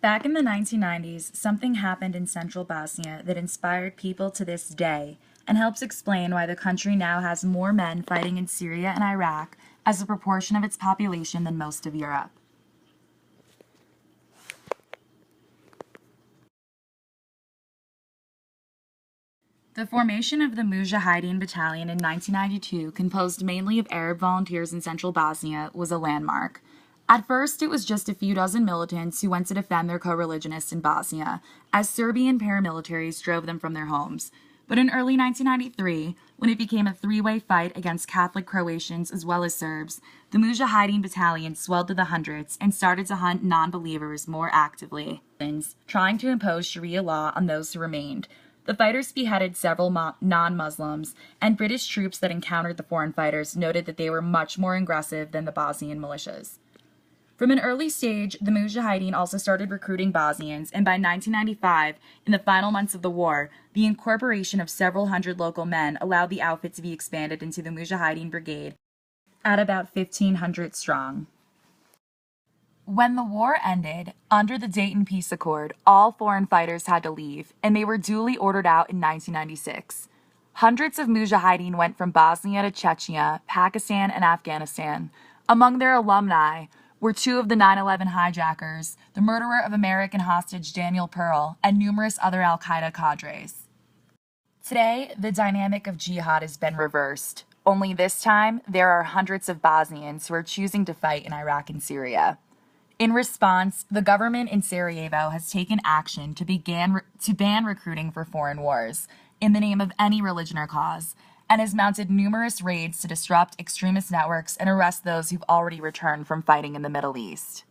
Back in the 1990s, something happened in central Bosnia that inspired people to this day and helps explain why the country now has more men fighting in Syria and Iraq as a proportion of its population than most of Europe. The formation of the Mujahideen Battalion in 1992, composed mainly of Arab volunteers in central Bosnia, was a landmark. At first, it was just a few dozen militants who went to defend their co-religionists in Bosnia, as Serbian paramilitaries drove them from their homes. But in early 1993, when it became a three-way fight against Catholic Croatians as well as Serbs, the Mujahideen Battalion swelled to the hundreds and started to hunt non-believers more actively, trying to impose Sharia law on those who remained. The fighters beheaded several non-Muslims, and British troops that encountered the foreign fighters noted that they were much more aggressive than the Bosnian militias. From an early stage, the Mujahideen also started recruiting Bosnians, and by 1995, in the final months of the war, the incorporation of several hundred local men allowed the outfit to be expanded into the Mujahideen Brigade at about 1,500 strong. When the war ended, under the Dayton Peace Accord, all foreign fighters had to leave, and they were duly ordered out in 1996. Hundreds of Mujahideen went from Bosnia to Chechnya, Pakistan, and Afghanistan. Among their alumni were two of the 9/11 hijackers, the murderer of American hostage Daniel Pearl, and numerous other al-Qaeda cadres. Today, the dynamic of Jihad has been reversed. Only this time, there are hundreds of Bosnians who are choosing to fight in Iraq and Syria. In response, the government in Sarajevo has taken action to ban recruiting for foreign wars in the name of any religion or cause, and has mounted numerous raids to disrupt extremist networks and arrest those who've already returned from fighting in the Middle East.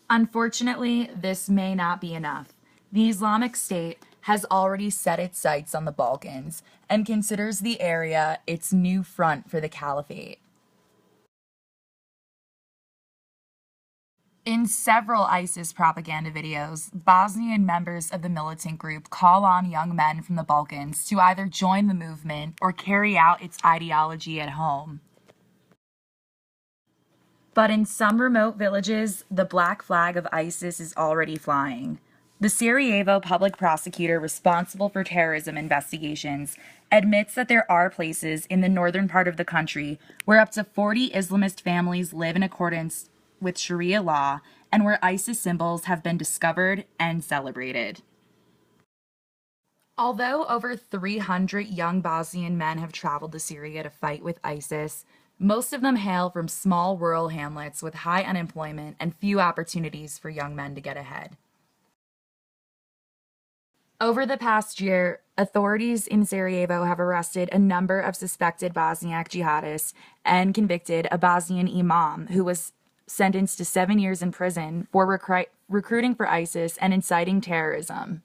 Unfortunately, this may not be enough. The Islamic State has already set its sights on the Balkans and considers the area its new front for the caliphate. In several ISIS propaganda videos, Bosnian members of the militant group call on young men from the Balkans to either join the movement or carry out its ideology at home. But in some remote villages, the black flag of ISIS is already flying. The Sarajevo public prosecutor responsible for terrorism investigations admits that there are places in the northern part of the country where up to 40 Islamist families live in accordance with Sharia law and where ISIS symbols have been discovered and celebrated. Although over 300 young Bosnian men have traveled to Syria to fight with ISIS, most of them hail from small rural hamlets with high unemployment and few opportunities for young men to get ahead. Over the past year, authorities in Sarajevo have arrested a number of suspected Bosniak jihadists and convicted a Bosnian imam who was sentenced to 7 years in prison for recruiting for ISIS and inciting terrorism.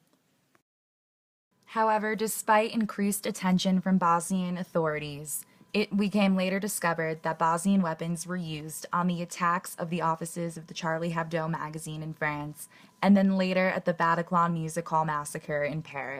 However, despite increased attention from Bosnian authorities, it became later discovered that Bosnian weapons were used on the attacks of the offices of the Charlie Hebdo magazine in France, and then later at the Bataclan Music Hall massacre in Paris.